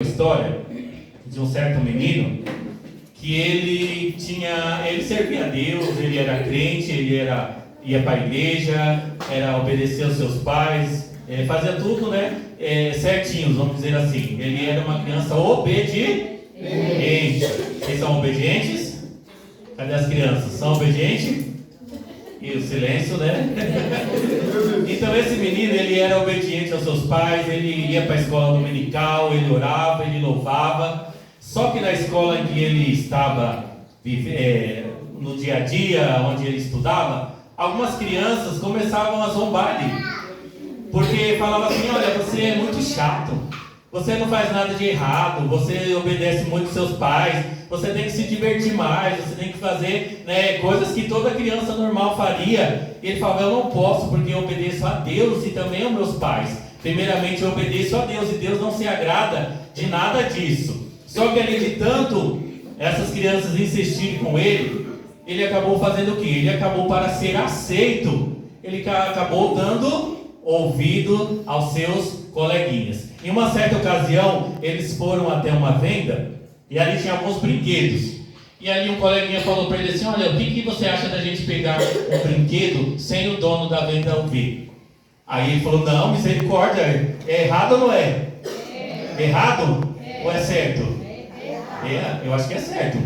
História de um certo menino que ele servia a Deus, ele era crente, ia para a igreja, obedecer aos seus pais, fazia tudo, certinho, vamos dizer assim. Ele era uma criança obediente. Vocês são obedientes? Cadê as crianças? São obedientes? E o silêncio, né? Então esse menino, ele era obediente aos seus pais, ele ia para a escola dominical, ele orava, ele louvava. Só que na escola em que ele estava no dia a dia, onde ele estudava, algumas crianças começavam a zombar dele. Porque falavam assim: olha, você é muito chato, você não faz nada de errado, você obedece muito aos seus pais, você tem que se divertir mais, você tem que fazer coisas que toda criança normal faria. E ele falava: eu não posso, porque eu obedeço a Deus e também aos meus pais. Primeiramente eu obedeço a Deus, e Deus não se agrada de nada disso. Só que ali de tanto essas crianças insistirem com ele acabou fazendo o quê? Ele acabou, para ser aceito, ele acabou dando ouvido aos seus coleguinhas. Em uma certa ocasião, eles foram até uma venda e ali tinha alguns brinquedos. E ali um coleguinha falou para ele assim: olha, o que você acha da gente pegar um brinquedo sem o dono da venda ouvir? Aí ele falou: não, misericórdia, é errado ou não é? Errado? Ou é certo? Eu acho que é certo,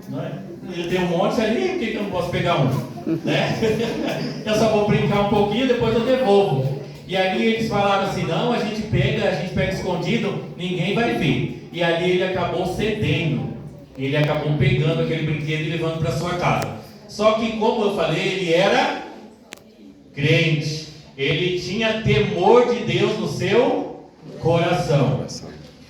não é? Ele tem um monte ali, por que eu não posso pegar um? Eu só vou brincar um pouquinho, depois eu devolvo. E ali eles falaram assim: não, a gente pega escondido, ninguém vai ver. E ali ele acabou cedendo, ele acabou pegando aquele brinquedo e levando para sua casa. Só que, como eu falei, ele era crente, ele tinha temor de Deus no seu coração.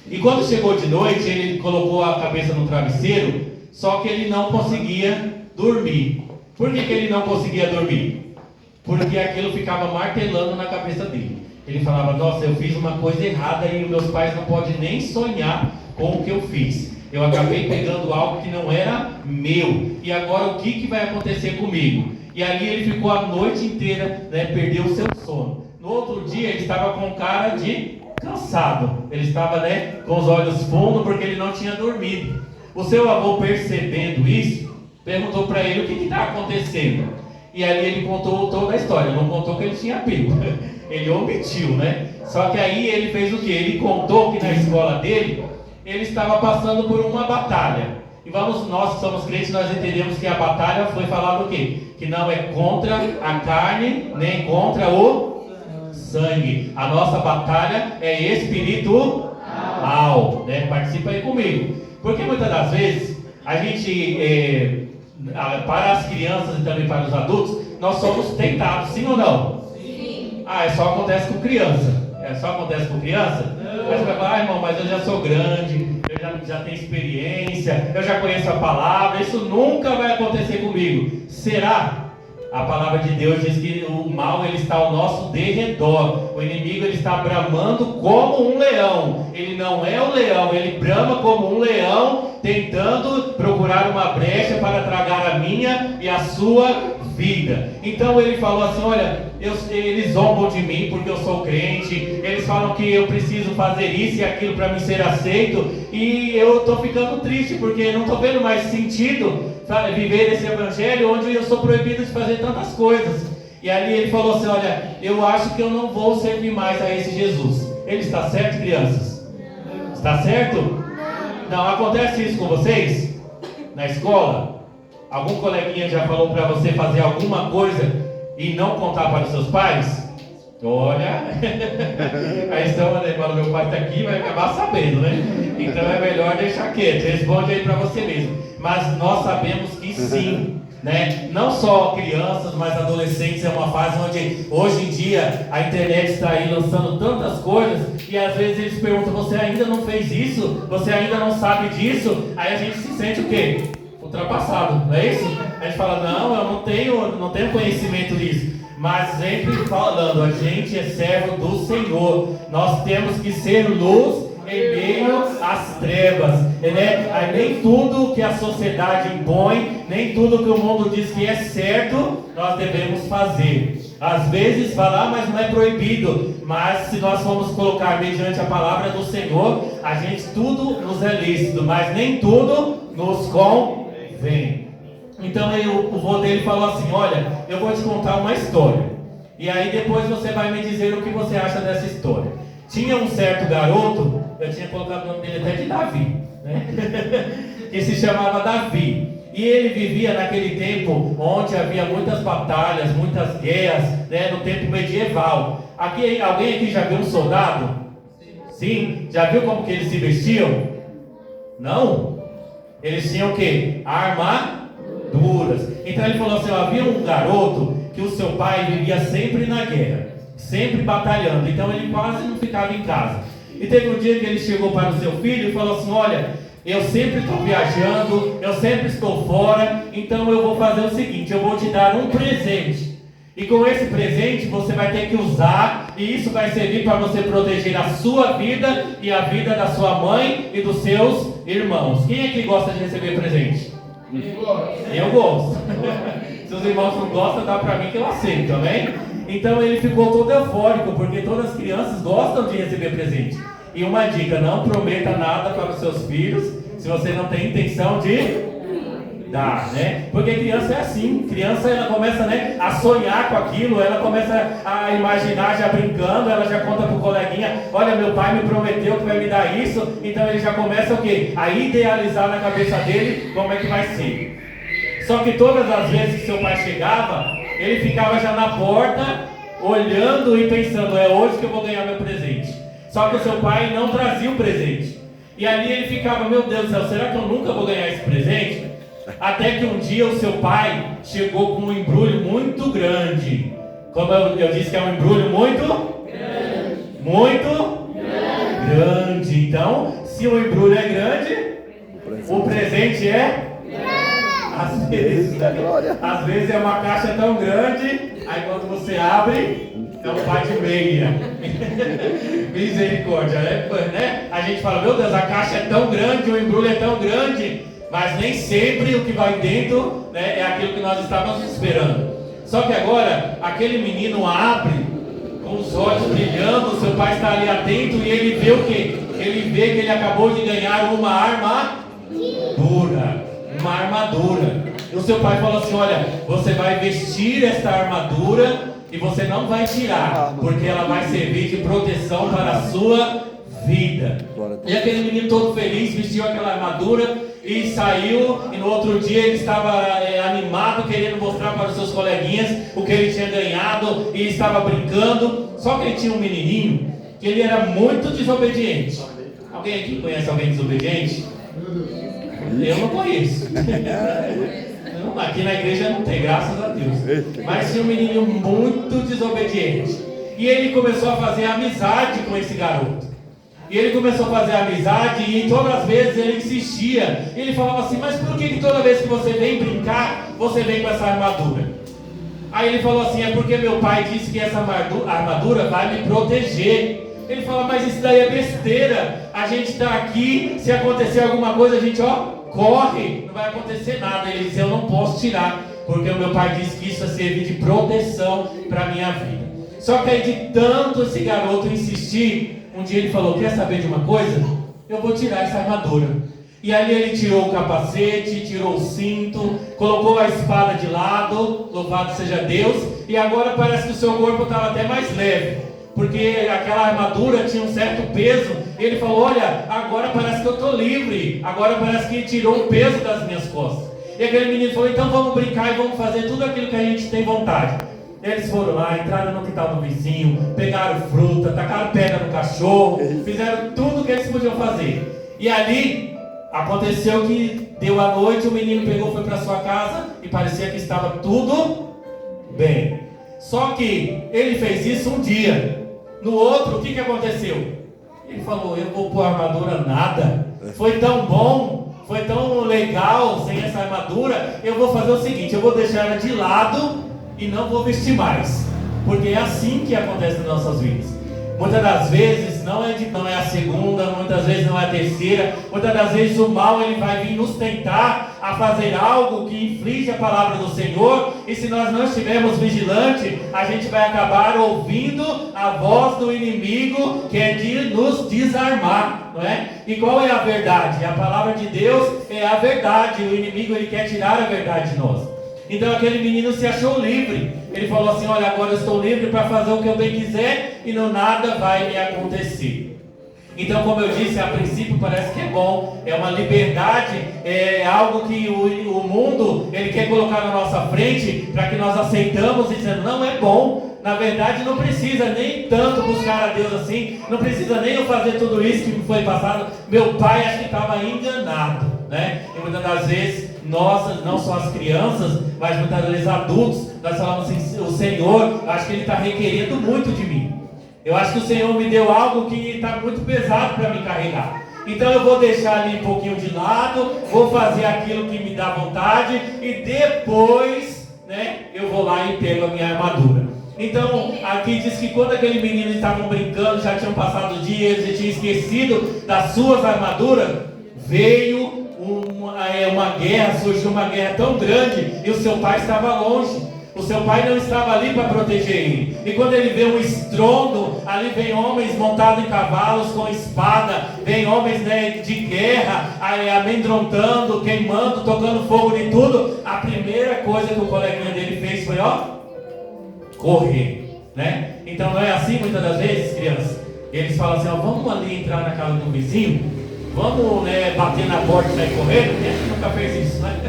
E quando chegou de noite, ele colocou a cabeça no travesseiro, só que ele não conseguia dormir. Por que ele não conseguia dormir? Porque aquilo ficava martelando na cabeça dele. Ele falava: nossa, eu fiz uma coisa errada e meus pais não podem nem sonhar com o que eu fiz. Eu acabei pegando algo que não era meu. E agora o que vai acontecer comigo? E ali ele ficou a noite inteira, perdeu o seu sono. No outro dia ele estava com cara de cansado. Ele estava com os olhos fundos porque ele não tinha dormido. O seu avô, percebendo isso, perguntou para ele o que está acontecendo. E ali ele contou toda a história. Não contou que ele tinha pego. Ele omitiu, Só que aí ele fez o quê? Ele contou que na escola dele, ele estava passando por uma batalha. E nós que somos crentes, nós entendemos que a batalha foi falado o quê? Que não é contra a carne, nem contra o sangue. A nossa batalha é espiritual. Participa aí comigo. Porque muitas das vezes, a gente, para as crianças e também para os adultos, nós somos tentados, sim ou não? Sim. Só acontece com criança. Só acontece com criança? Aí você vai falar: irmão, mas eu já sou grande, eu já tenho experiência, eu já conheço a palavra, isso nunca vai acontecer comigo. Será? A palavra de Deus diz que o mal, ele está ao nosso derredor. O inimigo, ele está bramando como um leão. Ele não é um leão, ele brama como um leão, tentando procurar uma brecha para tragar a minha e a sua vida. Então ele falou assim: olha, eles zombam de mim porque eu sou crente, eles falam que eu preciso fazer isso e aquilo para me ser aceito, e eu estou ficando triste porque não estou vendo mais sentido viver esse evangelho onde eu sou proibido de fazer tantas coisas. E ali ele falou assim: olha, eu acho que eu não vou servir mais a esse Jesus. Ele está certo, crianças? Está certo? Não acontece isso com vocês? Na escola? Algum coleguinha já falou para você fazer alguma coisa e não contar para os seus pais? Olha, aí estão, meu pai está aqui, vai acabar sabendo, Então é melhor deixar quieto, responde aí para você mesmo. Mas nós sabemos que sim, Não só crianças, mas adolescentes. É uma fase onde hoje em dia a internet está aí lançando tantas coisas, e às vezes eles perguntam: você ainda não fez isso? Você ainda não sabe disso? Aí a gente se sente o quê? Ultrapassado, não é isso? A gente fala: não, eu não tenho conhecimento disso. Mas sempre falando, a gente é servo do Senhor. Nós temos que ser luz em meio às trevas, Nem tudo que a sociedade impõe, nem tudo que o mundo diz que é certo, nós devemos fazer. Às vezes falar, mas não é proibido. mas se nós formos colocar mediante a palavra do Senhor, a gente tudo nos é lícito, mas nem tudo nos convém. Então o vô dele falou assim: olha, eu vou te contar uma história, e aí depois você vai me dizer o que você acha dessa história. Tinha um certo garoto, eu tinha colocado o nome dele até de Davi, né? Que se chamava Davi. E ele vivia naquele tempo onde havia muitas batalhas, muitas guerras, né, no tempo medieval. Alguém aqui já viu um soldado? Sim? Já viu como que eles se vestiam? Não? Eles tinham o quê? Armaduras. Então ele falou assim: havia um garoto que o seu pai vivia sempre na guerra, sempre batalhando, então ele quase não ficava em casa. E teve um dia que ele chegou para o seu filho e falou assim: olha, eu sempre estou viajando, eu sempre estou fora, então eu vou fazer o seguinte, eu vou te dar um presente. E com esse presente você vai ter que usar, e isso vai servir para você proteger a sua vida e a vida da sua mãe e dos seus irmãos. Quem é que gosta de receber presente? Eu gosto. Se os irmãos não gostam, dá para mim que eu aceito, amém? Então ele ficou todo eufórico, porque todas as crianças gostam de receber presente. E uma dica: não prometa nada para os seus filhos se você não tem intenção de dar, né? Porque criança é assim, criança ela começa, né, a sonhar com aquilo, ela começa a imaginar já brincando, ela já conta pro coleguinha: olha, meu pai me prometeu que vai me dar isso. Então ele já começa o quê? A idealizar na cabeça dele como é que vai ser. Só que todas as vezes que seu pai chegava, ele ficava já na porta, olhando e pensando: é hoje que eu vou ganhar meu presente. Só que o seu pai não trazia o presente. E ali ele ficava: meu Deus do céu, será que eu nunca vou ganhar esse presente? Até que um dia o seu pai chegou com um embrulho muito grande. Como eu disse que é um embrulho muito grande. Muito grande. Então, se o embrulho é grande, o presente é grande. Às vezes é uma caixa tão grande, aí quando você abre, é um pai de meia. Misericórdia, né? A gente fala: meu Deus, a caixa é tão grande, o embrulho é tão grande, mas nem sempre o que vai dentro, né, é aquilo que nós estávamos esperando. Só que agora, aquele menino abre com os olhos brilhando, o seu pai está ali atento e ele vê o quê? Ele vê que ele acabou de ganhar uma armadura. Uma armadura. E o seu pai falou assim: olha, você vai vestir esta armadura e você não vai tirar, porque ela vai servir de proteção para a sua vida. E aquele menino todo feliz vestiu aquela armadura e saiu, e no outro dia ele estava animado, querendo mostrar para os seus coleguinhas o que ele tinha ganhado, e estava brincando. Só que ele tinha um menininho que ele era muito desobediente. Alguém aqui conhece alguém desobediente? Eu não conheço. Aqui na igreja não tem, graças a Deus. Mas tinha um menino muito desobediente. E ele começou a fazer amizade com esse garoto. E ele começou a fazer amizade, e todas as vezes ele insistia. Ele falava assim: mas por que toda vez que você vem brincar, você vem com essa armadura? Aí ele falou assim: é porque meu pai disse que essa armadura vai me proteger. Ele fala: mas isso daí é besteira. A gente está aqui, se acontecer alguma coisa, a gente corre, não vai acontecer nada. Ele disse: eu não posso tirar, porque o meu pai disse que isso é servir de proteção para a minha vida. Só que aí, de tanto esse garoto insistir, um dia ele falou: quer saber de uma coisa? Eu vou tirar essa armadura. E ali ele tirou o capacete, tirou o cinto, colocou a espada de lado, louvado seja Deus, e agora parece que o seu corpo estava até mais leve, porque aquela armadura tinha um certo peso. Ele falou: olha, agora parece que eu estou livre, agora parece que tirou o peso das minhas costas. E aquele menino falou: então vamos brincar e vamos fazer tudo aquilo que a gente tem vontade. Eles foram lá, entraram no quintal do vizinho, pegaram fruta, tacaram pedra no cachorro, fizeram tudo o que eles podiam fazer. E ali aconteceu que deu a noite, o menino pegou, foi para sua casa e parecia que estava tudo bem. Só que ele fez isso um dia. No outro, o que aconteceu? Ele falou: eu vou pôr armadura nada. Foi tão bom, foi tão legal sem essa armadura. Eu vou fazer o seguinte: eu vou deixar ela de lado e não vou vestir mais. Porque é assim que acontece nas nossas vidas. Muitas das vezes vezes não é a segunda, muitas vezes não é a terceira, muitas das vezes o mal ele vai vir nos tentar a fazer algo que inflige a palavra do Senhor, e se nós não estivermos vigilantes, a gente vai acabar ouvindo a voz do inimigo, que é de nos desarmar, não é? E qual é a verdade? A palavra de Deus é a verdade, o inimigo ele quer tirar a verdade de nós. Então aquele menino se achou livre, ele falou assim: olha, agora eu estou livre para fazer o que eu bem quiser e não nada vai me acontecer. Então, como eu disse, a princípio parece que é bom, é uma liberdade, é algo que o mundo ele quer colocar na nossa frente para que nós aceitamos, dizendo: não, é bom. Na verdade não precisa nem tanto buscar a Deus assim, não precisa nem eu fazer tudo isso que me foi passado. Meu pai acho que estava enganado, né? E muitas das vezes nós, não só as crianças, mas muitas vezes adultos, nós falamos assim: o Senhor, acho que Ele está requerendo muito de mim. Eu acho que o Senhor me deu algo que está muito pesado para me carregar. Então eu vou deixar ali um pouquinho de lado, vou fazer aquilo que me dá vontade e depois, né, eu vou lá e pego a minha armadura. Então aqui diz que quando aquele menino estavam brincando, já tinham passado dias, ele tinha esquecido das suas armaduras, veio uma guerra, surgiu uma guerra tão grande e o seu pai estava longe. O seu pai não estava ali para proteger ele. E quando ele vê um estrondo, ali vem homens montados em cavalos com espada, vem homens, né, de guerra, amedrontando, queimando, tocando fogo de tudo. A primeira coisa que o coleguinha dele fez foi, correr, né? Então não é assim muitas das vezes, crianças? Eles falam assim: vamos ali entrar na casa do vizinho, vamos, né, bater na porta e sair correndo. Quem é que nunca fez isso, né?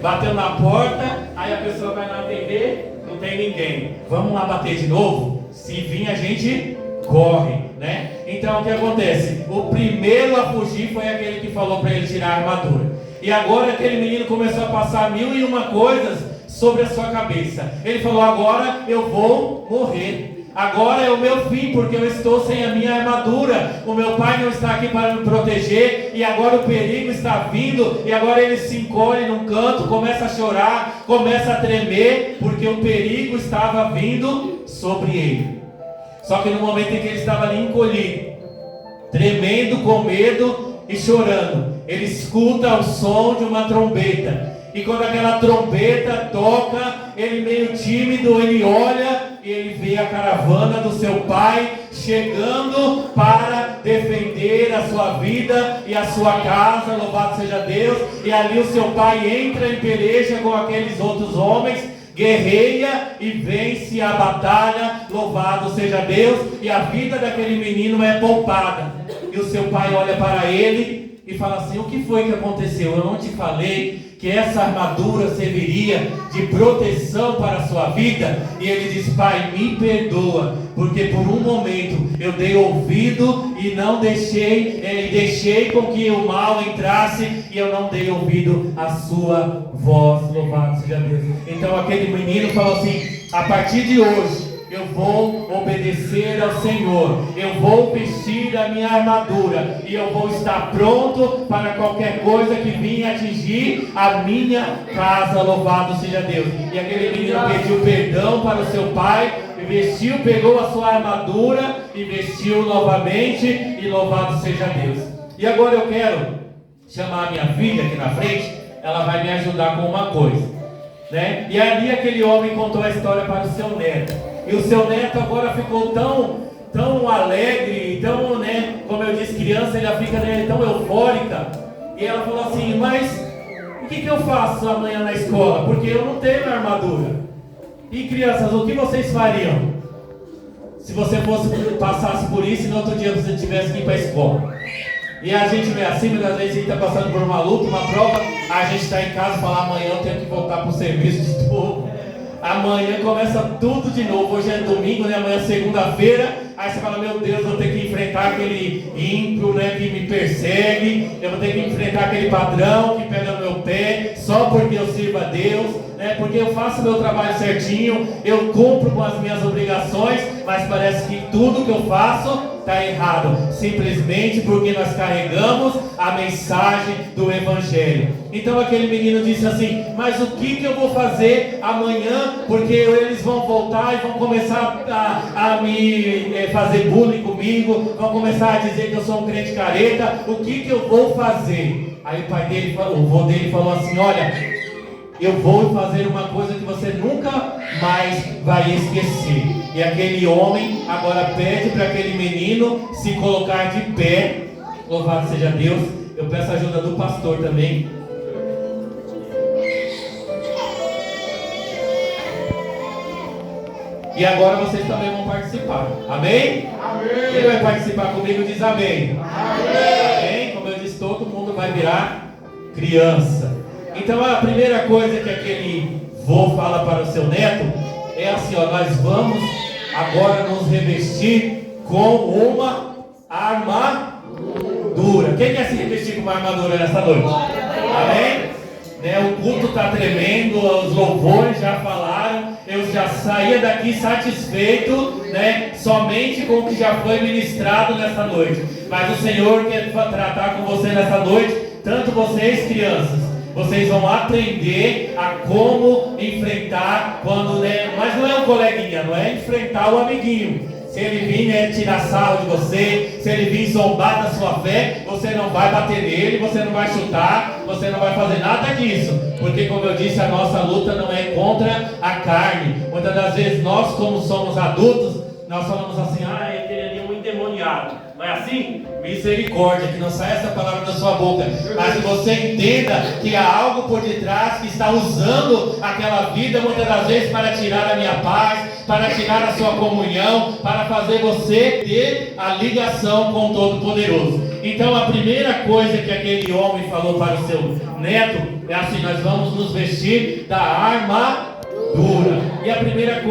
Bateu na porta, aí a pessoa vai lá atender, não tem ninguém. Vamos lá bater de novo? Se vir a gente corre, né? Então o que acontece? O primeiro a fugir foi aquele que falou para ele tirar a armadura. E agora aquele menino começou a passar 1001 coisas sobre a sua cabeça. Ele falou: agora eu vou morrer. Agora é o meu fim, porque eu estou sem a minha armadura. O meu pai não está aqui para me proteger. E agora o perigo está vindo. E agora ele se encolhe num canto, começa a chorar, começa a tremer, porque o perigo estava vindo sobre ele. Só que no momento em que ele estava ali encolhido, tremendo com medo e chorando, ele escuta o som de uma trombeta. E quando aquela trombeta toca, ele meio tímido, ele olha e ele vê a caravana do seu pai chegando para defender a sua vida e a sua casa, louvado seja Deus. E ali o seu pai entra em peleja com aqueles outros homens, guerreia e vence a batalha, louvado seja Deus. E a vida daquele menino é poupada. E o seu pai olha para ele e fala assim: o que foi que aconteceu? Eu não te falei que essa armadura serviria de proteção para a sua vida? E ele diz: pai, me perdoa, porque por um momento eu dei ouvido e não deixei com que o mal entrasse, e eu não dei ouvido à sua voz, louvado seja Deus. Então aquele menino falou assim: a partir de hoje eu vou obedecer ao Senhor, eu vou vestir a minha armadura e eu vou estar pronto para qualquer coisa que vinha atingir a minha casa, louvado seja Deus. E aquele menino pediu perdão para o seu pai, vestiu, pegou a sua armadura e vestiu novamente, e louvado seja Deus. E agora eu quero chamar a minha filha aqui na frente, ela vai me ajudar com uma coisa, né? E ali aquele homem contou a história para o seu neto. E o seu neto agora ficou tão alegre, tão, né, como eu disse, criança, ele fica, né, tão eufórica. E ela falou assim: mas o que eu faço amanhã na escola? Porque eu não tenho armadura. E crianças, o que vocês fariam se você passasse por isso e no outro dia você tivesse que ir para a escola? E a gente vê assim, muitas vezes a gente está passando por uma luta, uma prova, a gente está em casa e fala: amanhã eu tenho que voltar para o serviço de novo. Amanhã começa tudo de novo. Hoje é domingo, né? Amanhã é segunda-feira. Aí você fala: meu Deus, eu vou ter que enfrentar aquele ímpio, né, que me persegue. Eu vou ter que enfrentar aquele padrão que pega no meu pé só porque eu sirvo a Deus, né? porque eu faço meu trabalho certinho, eu cumpro com as minhas obrigações, mas parece que tudo que eu faço está errado, simplesmente porque nós carregamos a mensagem do Evangelho. Então aquele menino disse assim: mas o que eu vou fazer amanhã? Porque eles vão voltar e vão começar a me fazer bullying comigo, vão começar a dizer que eu sou um crente careta. O que eu vou fazer? Aí o vô dele falou assim: olha, eu vou fazer uma coisa que você nunca mais vai esquecer. E aquele homem agora pede para aquele menino se colocar de pé. Louvado seja Deus. Eu peço a ajuda do pastor também. E agora vocês também vão participar. Amém? Amém. Quem vai participar comigo diz amém. Amém. Amém? Como eu disse, todo mundo vai virar criança. Então a primeira coisa que aquele vô fala para o seu neto é assim: ó, nós vamos agora nos revestir com uma armadura. Quem quer se revestir com uma armadura nessa noite? Amém? O culto está tremendo, os louvores já falaram, eu já saía daqui satisfeito, somente com o que já foi ministrado nessa noite. Mas o Senhor quer tratar com você nessa noite, tanto vocês crianças. Vocês vão aprender a como enfrentar quando, mas não é um coleguinha, não é enfrentar o amiguinho. Se ele vir tirar sarro de você, se ele vir zombar da sua fé, você não vai bater nele, você não vai chutar, você não vai fazer nada disso. Porque, como eu disse, a nossa luta não é contra a carne. Muitas das vezes nós, como somos adultos, nós falamos assim: aquele ali é um endemoniado. Não é assim? Misericórdia, que não saia essa palavra da sua boca, mas que você entenda que há algo por detrás que está usando aquela vida muitas das vezes para tirar a minha paz, para tirar a sua comunhão, para fazer você ter a ligação com o Todo-Poderoso. Então a primeira coisa que aquele homem falou para o seu neto é assim: nós vamos nos vestir da armadura. E a primeira coisa